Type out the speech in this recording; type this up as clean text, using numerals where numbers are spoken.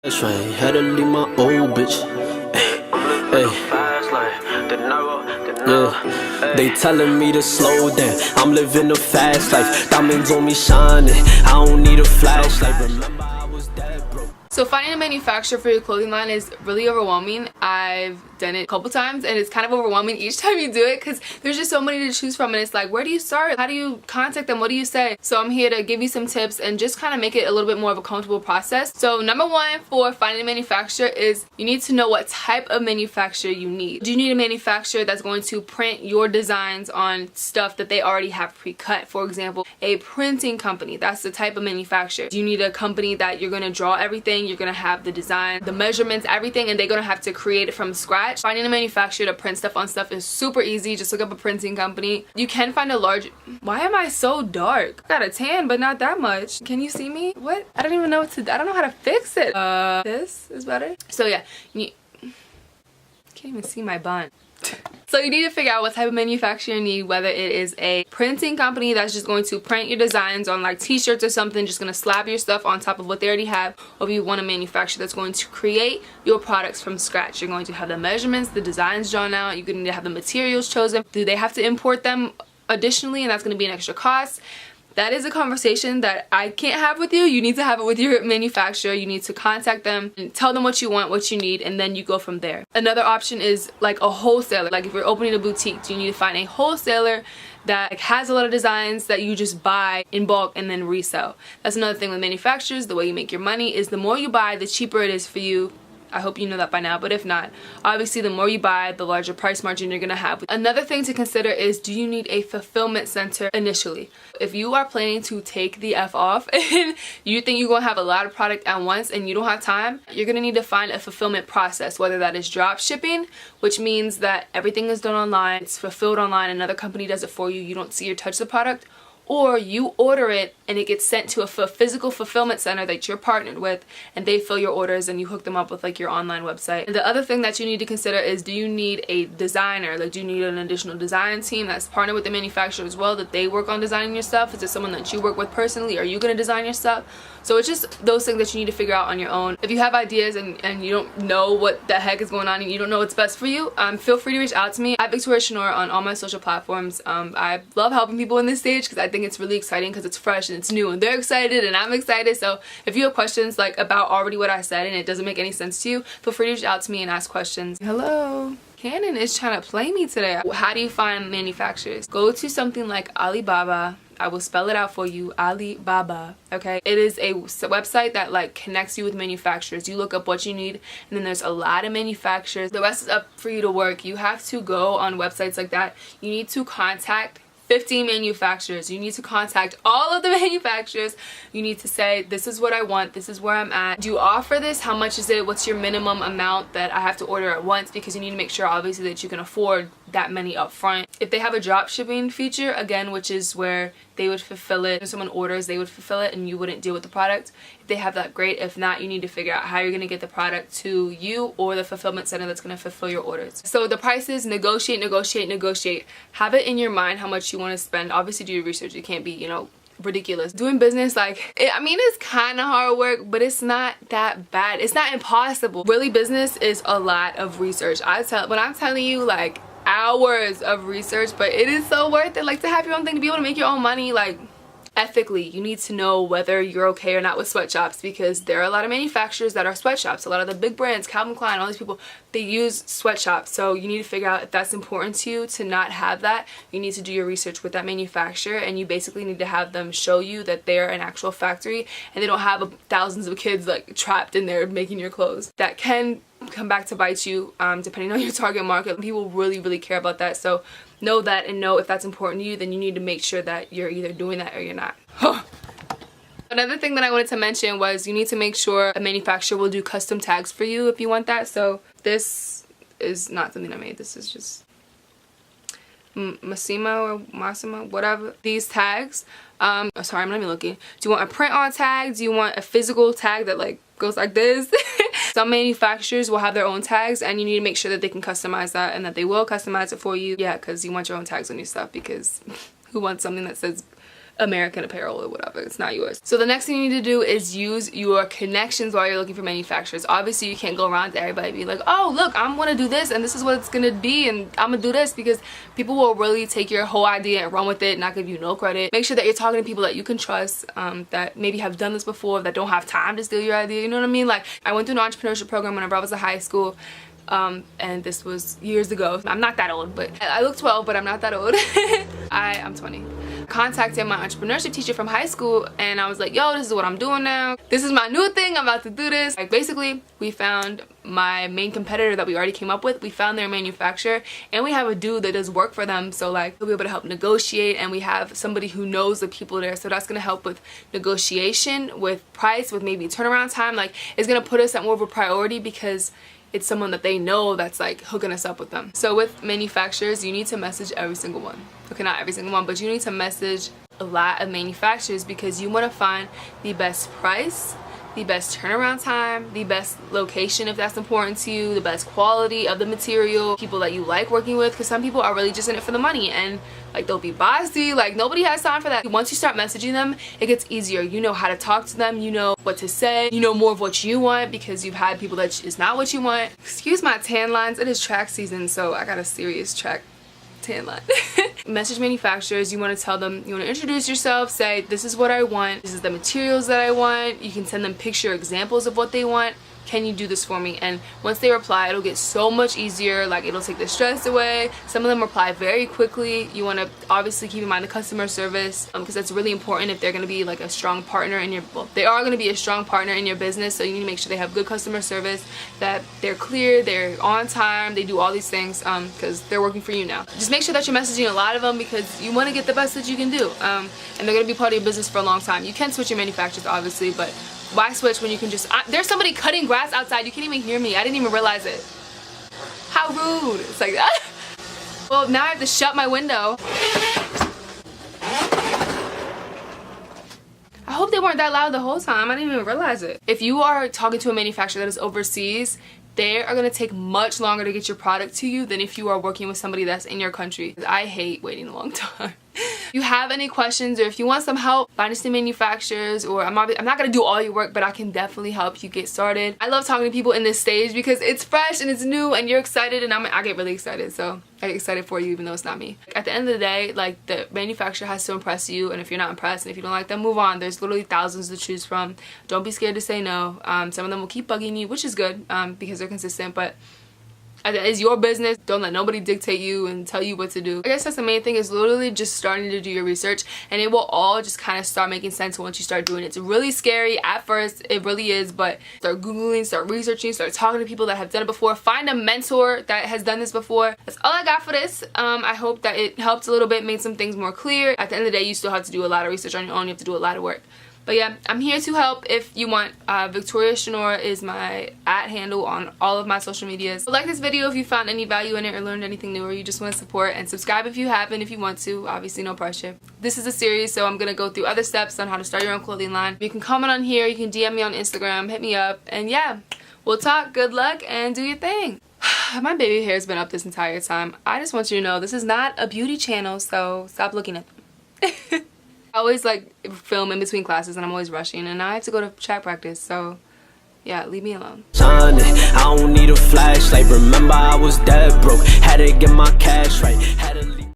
That's right, had to leave my old bitch. Yeah, they telling me to slow down. I'm living a fast life. Diamonds on me shining. I don't need a flashlight. Remember I was that broke. So finding a manufacturer for your clothing line is really overwhelming. I've done it a couple times and it's kind of overwhelming each time you do it because there's just so many to choose from and it's like, where do you start? How do you contact them? What do you say? So I'm here to give you some tips and just kind of make it a little bit more of a comfortable process. So number one for finding a manufacturer is you need to know what type of manufacturer you need. Do you need a manufacturer that's going to print your designs on stuff that they already have pre-cut? For example, a printing company, that's the type of manufacturer. Do you need a company that you're going to draw everything, you're going to have the design, the measurements, everything, and they're going to have to create it from scratch? Finding a manufacturer to print stuff on stuff is super easy. Just look up a printing company. You can find a large... Why am I so dark? I got a tan, but not that much. Can you see me? What? I don't even know what to... I don't know how to fix it. This is better. So yeah, can't even see my bun. So you need to figure out what type of manufacturer you need, whether it is a printing company that's just going to print your designs on like t-shirts or something, just going to slap your stuff on top of what they already have, or if you want a manufacturer that's going to create your products from scratch. You're going to have the measurements, the designs drawn out, you're going to have the materials chosen. Do they have to import them additionally, and that's going to be an extra cost? That is a conversation that I can't have with you. You need to have it with your manufacturer. You need to contact them and tell them what you want, what you need, and then you go from there. Another option is like a wholesaler. Like if you're opening a boutique, you need to find a wholesaler that has a lot of designs that you just buy in bulk and then resell. That's another thing with manufacturers. The way you make your money is the more you buy, the cheaper it is for you. I hope you know that by now, but if not, obviously the more you buy, the larger price margin you're gonna have. Another thing to consider is, do you need a fulfillment center initially? If you are planning to take the F off and you think you're gonna have a lot of product at once and you don't have time, you're gonna need to find a fulfillment process, whether that is drop shipping, which means that everything is done online, it's fulfilled online, another company does it for you, you don't see or touch the product, or you order it and it gets sent to a physical fulfillment center that you're partnered with and they fill your orders and you hook them up with like your online website. And the other thing that you need to consider is, do you need a designer? Like, do you need an additional design team that's partnered with the manufacturer as well, that they work on designing your stuff? Is it someone that you work with personally? Are you going to design your stuff? So it's just those things that you need to figure out on your own. If you have ideas and you don't know what the heck is going on and you don't know what's best for you, feel free to reach out to me at VictoriaShanora on all my social platforms. I love helping people in this stage because I think it's really exciting because it's fresh and it's new and they're excited and I'm excited. So if you have questions like about already what I said and it doesn't make any sense to you, feel free to reach out to me and ask questions. Hello. Canon is trying to play me today. How do you find manufacturers? Go to something like Alibaba. I will spell it out for you, Alibaba, okay? It is a website that like connects you with manufacturers. You look up what you need and then there's a lot of manufacturers. The rest is up for you to work. You have to go on websites like that. You need to contact 15 manufacturers. You need to contact all of the manufacturers. You need to say, this is what I want, this is where I'm at. Do you offer this? How much is it? What's your minimum amount that I have to order at once? Because you need to make sure obviously that you can afford that many up front. If they have a drop shipping feature, again, which is where they would fulfill it. If someone orders, they would fulfill it and you wouldn't deal with the product. If they have that, great. If not, you need to figure out how you're gonna get the product to you or the fulfillment center that's gonna fulfill your orders. So the prices, negotiate, negotiate, negotiate. Have it in your mind how much you wanna spend. Obviously do your research. You can't be, you know, ridiculous. Doing business, like, I mean, it's kind of hard work, but it's not that bad. It's not impossible. Really, business is a lot of research. When I'm telling you, like, hours of research, but it is so worth it, like, to have your own thing, to be able to make your own money, like, ethically. You need to know whether you're okay or not with sweatshops, because there are a lot of manufacturers that are sweatshops. A lot of the big brands, Calvin Klein, all these people, they use sweatshops. So you need to figure out if that's important to you to not have that. You need to do your research with that manufacturer, and you basically need to have them show you that they're an actual factory and they don't have thousands of kids like trapped in there making your clothes. That can come back to bite you depending on your target market. People really care about that. So know that, and know if that's important to you, then you need to make sure that you're either doing that or you're not. Another thing that I wanted to mention was you need to make sure a manufacturer will do custom tags for you if you want that. So this is not something I made. This is just Massimo, whatever. These tags, oh, sorry, I'm not even looking. Do you want a print on tag? Do you want a physical tag that like goes like this? Some manufacturers will have their own tags, and you need to make sure that they can customize that and that they will customize it for you. Yeah, because you want your own tags on your stuff, because who wants something that says American Apparel or whatever. It's not yours. So the next thing you need to do is use your connections while you're looking for manufacturers. Obviously, you can't go around to everybody and be like, oh, look, I'm gonna do this and this is what it's gonna be and I'm gonna do this, because people will really take your whole idea and run with it and not give you no credit. Make sure that you're talking to people that you can trust, that maybe have done this before, that don't have time to steal your idea. You know what I mean? Like, I went through an entrepreneurship program whenever I was in high school. And this was years ago. I'm not that old, but I look 12, but I'm not that old. I'm 20. Contacted my entrepreneurship teacher from high school and I was like, yo, this is what I'm doing now. This is my new thing. I'm about to do this. Like, basically, we found my main competitor that we already came up with. We found their manufacturer and we have a dude that does work for them. So like, he'll be able to help negotiate, and we have somebody who knows the people there. So that's going to help with negotiation, with price, with maybe turnaround time. Like, it's going to put us at more of a priority because it's someone that they know that's like hooking us up with them. So with manufacturers, you need to message every single one. Okay, not every single one, but you need to message a lot of manufacturers because you want to find the best price, the best turnaround time, the best location if that's important to you, the best quality of the material, people that you like working with, because some people are really just in it for the money and like they'll be bossy. Like, nobody has time for that. Once you start messaging them, it gets easier. You know how to talk to them, you know what to say, you know more of what you want because you've had people that is not what you want. Excuse my tan lines, it is track season, so I got a serious track tan line. Message manufacturers. You want to tell them, you want to introduce yourself, say this is what I want, this is the materials that I want. You can send them picture examples of what they want. Can you do this for me? And once they reply, it'll get so much easier. Like, it'll take the stress away. Some of them reply very quickly. You want to obviously keep in mind the customer service because that's really important if they're going to be like a strong partner in your, well, they are going to be a strong partner in your business. So you need to make sure they have good customer service, that they're clear, they're on time, they do all these things because they're working for you now. Just make sure that you're messaging a lot of them because you want to get the best that you can do, and they're going to be part of your business for a long time. You can switch your manufacturers obviously, but why switch when you can just... there's somebody cutting grass outside. You can't even hear me. I didn't even realize it. How rude. It's like that. Well, now I have to shut my window. I hope they weren't that loud the whole time. I didn't even realize it. If you are talking to a manufacturer that is overseas, they are going to take much longer to get your product to you than if you are working with somebody that's in your country. I hate waiting a long time. If you have any questions or if you want some help finding some manufacturers, or I'm not going to do all your work, but I can definitely help you get started. I love talking to people in this stage because it's fresh and it's new and you're excited, and I get really excited. So I get excited for you even though it's not me. At the end of the day, like, the manufacturer has to impress you, and if you're not impressed and if you don't like them, move on. There's literally thousands to choose from. Don't be scared to say no. Some of them will keep bugging you, which is good because they're consistent, but it's your business. Don't let nobody dictate you and tell you what to do. I guess that's the main thing, is literally just starting to do your research, and it will all just kind of start making sense once you start doing it. It's really scary at first, it really is, but start Googling, start researching, start talking to people that have done it before. Find a mentor that has done this before. That's all I got for this. I hope that it helped a little bit, made some things more clear. At the end of the day, you still have to do a lot of research on your own. You have to do a lot of work. But yeah, I'm here to help if you want. VictoriaShanora is my @handle on all of my social medias. So like this video if you found any value in it or learned anything new, or you just want to support, and subscribe if you haven't, if you want to. Obviously, no pressure. This is a series, so I'm going to go through other steps on how to start your own clothing line. You can comment on here, you can DM me on Instagram, hit me up, and yeah, we'll talk. Good luck and do your thing. My baby hair has been up this entire time. I just want you to know this is not a beauty channel, so stop looking at them. I always like film in between classes and I'm always rushing, and now I have to go to track practice, so yeah, leave me alone. I don't need a flashlight. Remember I was dead broke, had to get my cash right.